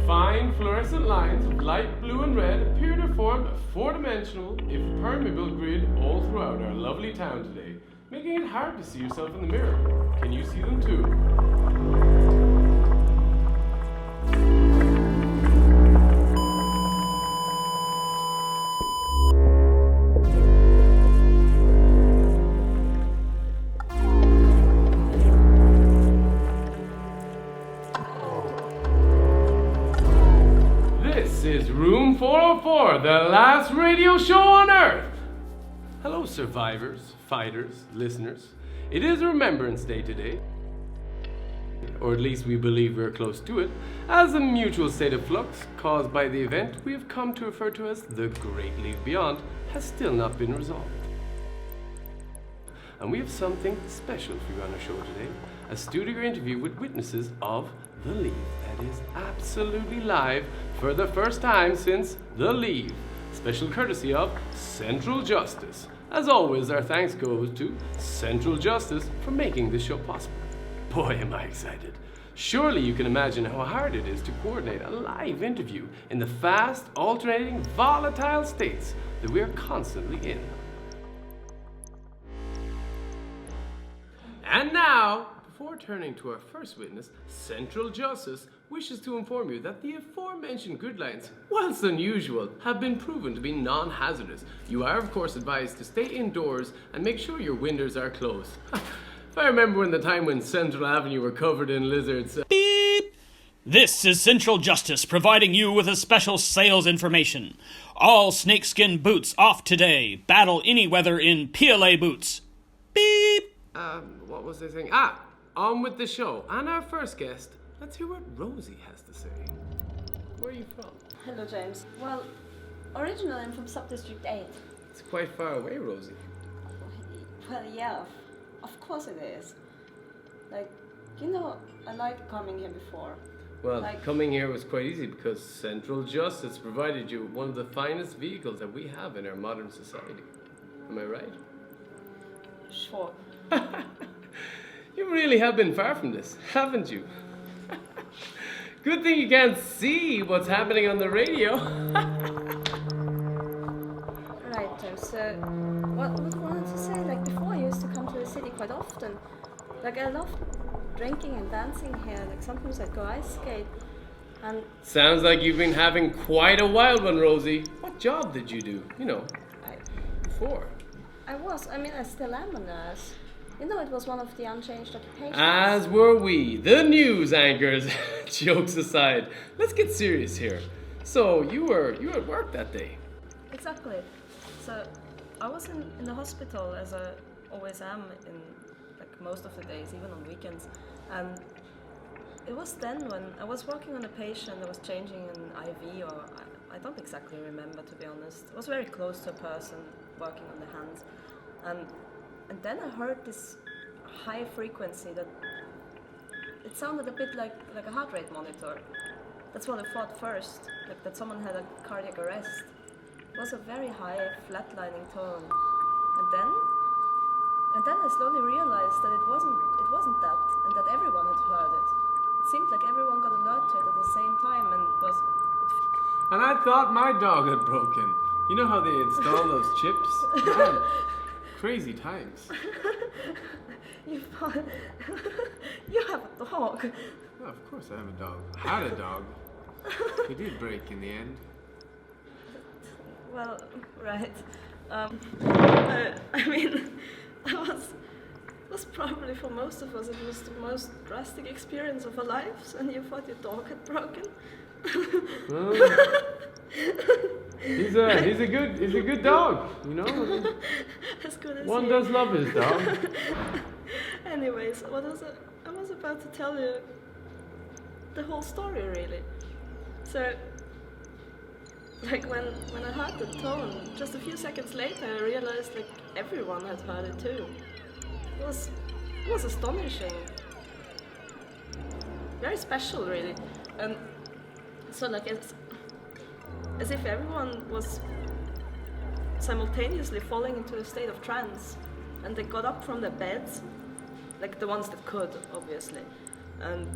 Fine fluorescent lines of light blue and red appear to form a four-dimensional, if permeable grid all throughout our lovely town today, making it hard to see yourself in the mirror. Can you see them too? This is Room 404, the last radio show on Earth. Hello, survivors, fighters, listeners. It is Remembrance Day today, or at least we believe we're close to it, as a mutual state of flux caused by the event we have come to refer to as the Great Leave Beyond has still not been resolved. And we have something special for you on our show today, a studio interview with witnesses of The Leave that is absolutely live for the first time since The Leave. Special courtesy of Central Justice. As always, our thanks goes to Central Justice for making this show possible. Boy, am I excited. Surely you can imagine how hard it is to coordinate a live interview in the fast, alternating, volatile states that we are constantly in. And now, before turning to our first witness, Central Justice wishes to inform you that the aforementioned grid lines, whilst unusual, have been proven to be non-hazardous. You are, of course, advised to stay indoors and make sure your windows are closed. If I remember when the time when Central Avenue were covered in lizards. Beep! This is Central Justice providing you with a special sales information. All snakeskin boots off today. Battle any weather in PLA boots. Beep! What was I saying? On with the show. And our first guest, let's hear what Rosie has to say. Where are you from? Hello, James. Well, originally I'm from Sub-District 8. It's quite far away, Rosie. Well, yeah, of course it is. Like, you know, I liked coming here before. Well, coming here was quite easy because Central Justice provided you with one of the finest vehicles that we have in our modern society. Am I right? Sure. You really have been far from this, haven't you? Good thing you can't see what's happening on the radio. Right, James. So, what I wanted to say, like before I used to come to the city quite often. Like I loved drinking and dancing here. Like sometimes I'd go ice skate. And sounds like you've been having quite a wild one, Rosie. What job did you do? Before. I still am a nurse. You know, it was one of the unchanged occupations. As were we, the news anchors. Jokes aside, let's get serious here. So, you were at work that day? Exactly. So, I was in the hospital, as I always am in like most of the days, even on weekends. And it was then when I was working on a patient that was changing an IV, or I don't exactly remember, to be honest. It was very close to a person working on the hands. And then I heard this high frequency that it sounded a bit like a heart rate monitor. That's what I thought first, like that someone had a cardiac arrest. It was a very high, flatlining tone. And then I slowly realized that it wasn't that, and that everyone had heard it. It seemed like everyone got alert to it at the same time, and And I thought my dog had broken. You know how they install those chips? Man, crazy times. You have a dog. Well, of course I have a dog. I had a dog. He did break in the end. Well, right. That was probably for most of us, it was the most drastic experience of our lives, and you thought your dog had broken. He's a good dog, you know. As good as one you. does love his dog. Anyways, I was about to tell you the whole story, really. So, like when I heard the tone, just a few seconds later, I realized like everyone had heard it too. It was astonishing, very special, really, and so like it's as if everyone was simultaneously falling into a state of trance, and they got up from their beds, like the ones that could, obviously, and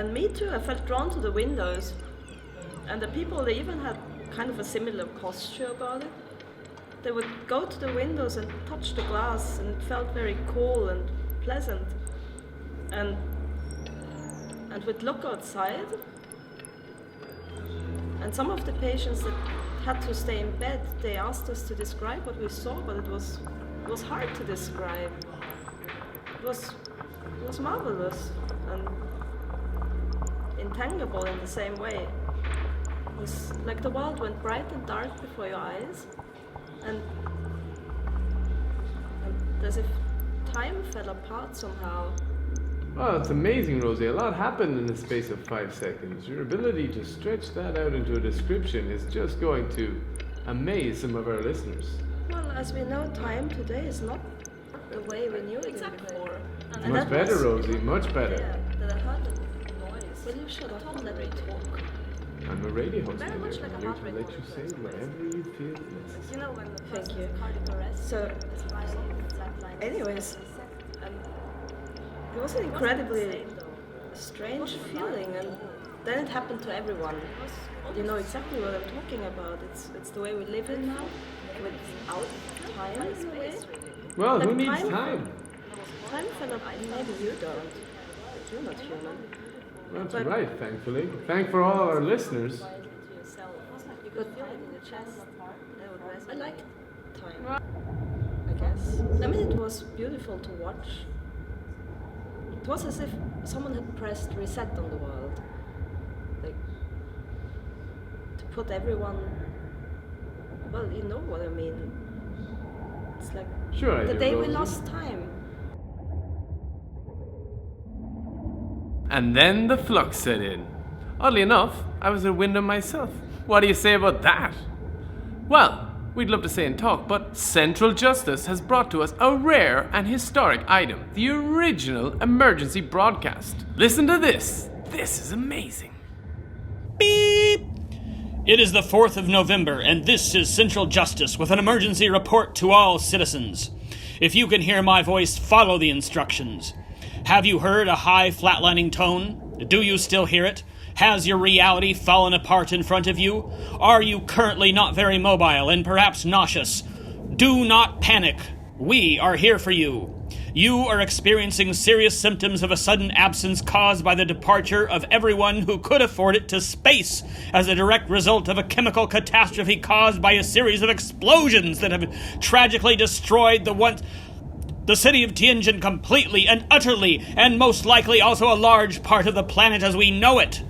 And me too, I felt drawn to the windows. And the people, they even had kind of a similar posture about it. They would go to the windows and touch the glass, and it felt very cool and pleasant. And we'd look outside, and some of the patients that had to stay in bed, they asked us to describe what we saw, but it was hard to describe. It was marvelous and intangible in the same way. It was like the world went bright and dark before your eyes, and as if time fell apart somehow. Oh, it's amazing, Rosie. A lot happened in the space of 5 seconds. Your ability to stretch that out into a description is just going to amaze some of our listeners. Well, as we know, time today is not the way we knew it before. And Much better, Rosie, much better. Yeah, that I heard the noise. Will you shut up and let me talk? I'm a radio host Very much here. like a I'm here heart to rate let you say monitor. whatever you feel necessary. You know when the Thank you. Cardiac arrest. So, anyways, it was an incredibly strange feeling, and then it happened to everyone. You know exactly what I'm talking about. It's the way we live it now, without time in a way. Well, Like who needs time- time? Time fell apart. Maybe you don't. You're not human. That's But- right, thankfully. Thank for all our listeners. But I like time, I guess. I mean, it was beautiful to watch. It was as if someone had pressed reset on the world. Like, to put everyone... Well, you know what I mean. It's like Sure I the do, day we Rosie. lost time. And then the flux set in. Oddly enough, I was a window myself. What do you say about that? Well, we'd love to say and talk, but Central Justice has brought to us a rare and historic item, the original emergency broadcast. Listen to this. This is amazing. Beep! It is the 4th of November, and this is Central Justice with an emergency report to all citizens. If you can hear my voice, follow the instructions. Have you heard a high flatlining tone? Do you still hear it? Has your reality fallen apart in front of you? Are you currently not very mobile and perhaps nauseous? Do not panic. We are here for you. You are experiencing serious symptoms of a sudden absence caused by the departure of everyone who could afford it to space as a direct result of a chemical catastrophe caused by a series of explosions that have tragically destroyed the city of Tianjin completely and utterly, and most likely also a large part of the planet as we know it.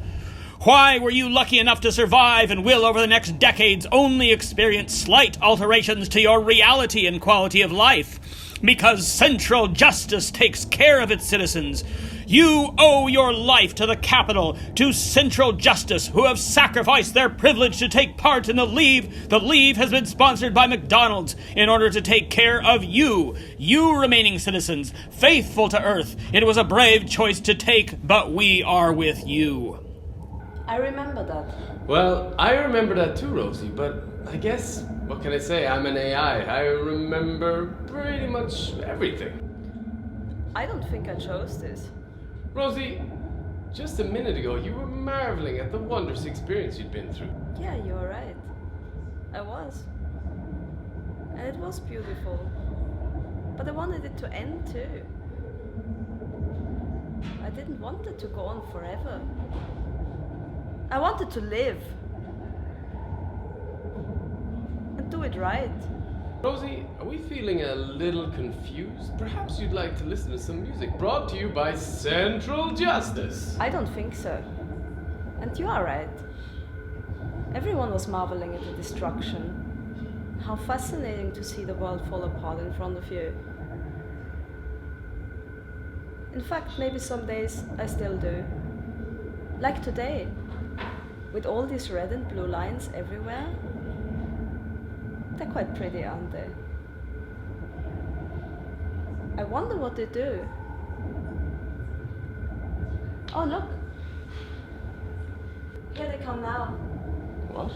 Why were you lucky enough to survive and will over the next decades only experience slight alterations to your reality and quality of life? Because Central Justice takes care of its citizens. You owe your life to the capital, to Central Justice, who have sacrificed their privilege to take part in the Leave. The Leave has been sponsored by McDonald's in order to take care of you remaining citizens, faithful to Earth. It was a brave choice to take, but we are with you. I remember that. Well, I remember that too, Rosie, but I guess, what can I say? I'm an AI. I remember pretty much everything. I don't think I chose this. Rosie, just a minute ago, you were marveling at the wondrous experience you'd been through. Yeah, you're right. I was. And it was beautiful. But I wanted it to end too. I didn't want it to go on forever. I wanted to live. And do it right. Rosie, are we feeling a little confused? Perhaps you'd like to listen to some music brought to you by Central Justice. I don't think so. And you are right. Everyone was marveling at the destruction. How fascinating to see the world fall apart in front of you. In fact, maybe some days I still do. Like today, with all these red and blue lines everywhere. They're quite pretty, aren't they? I wonder what they do. Oh, look. Here they come now. What?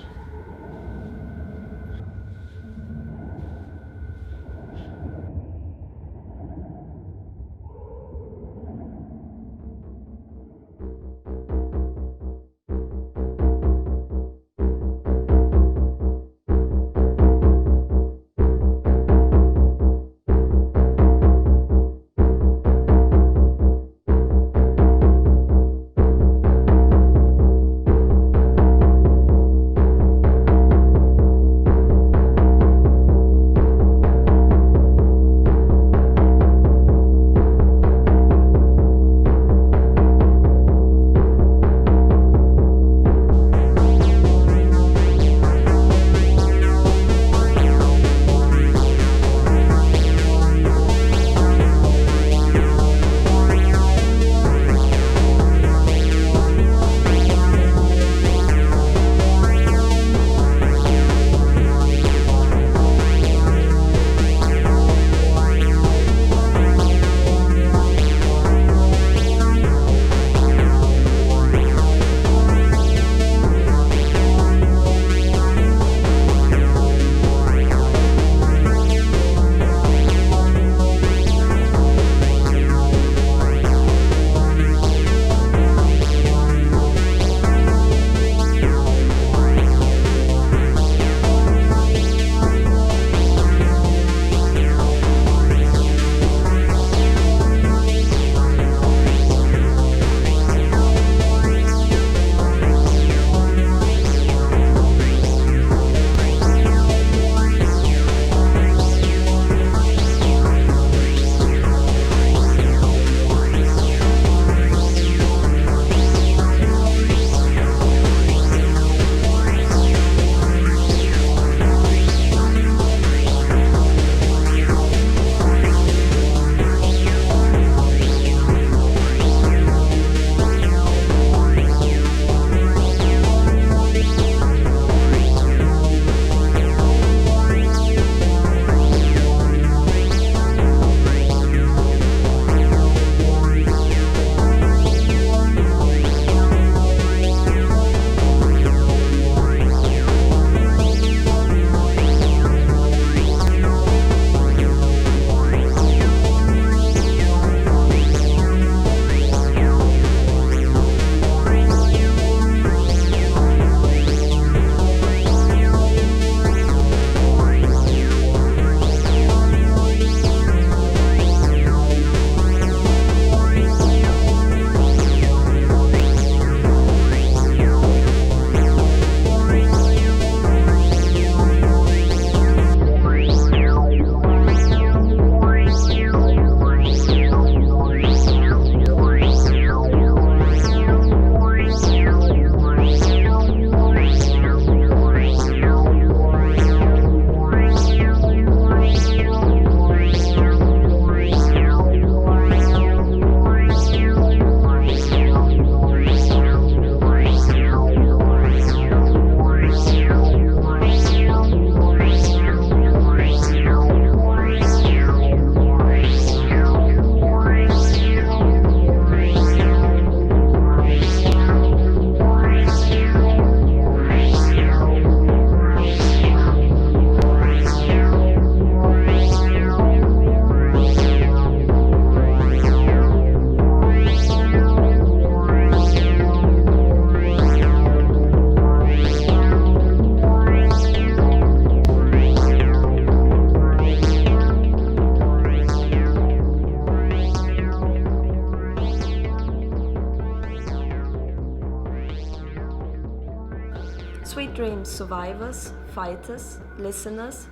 Sweet dreams, survivors, fighters, listeners.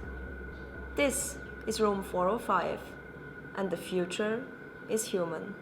This is room 405, and the future is human.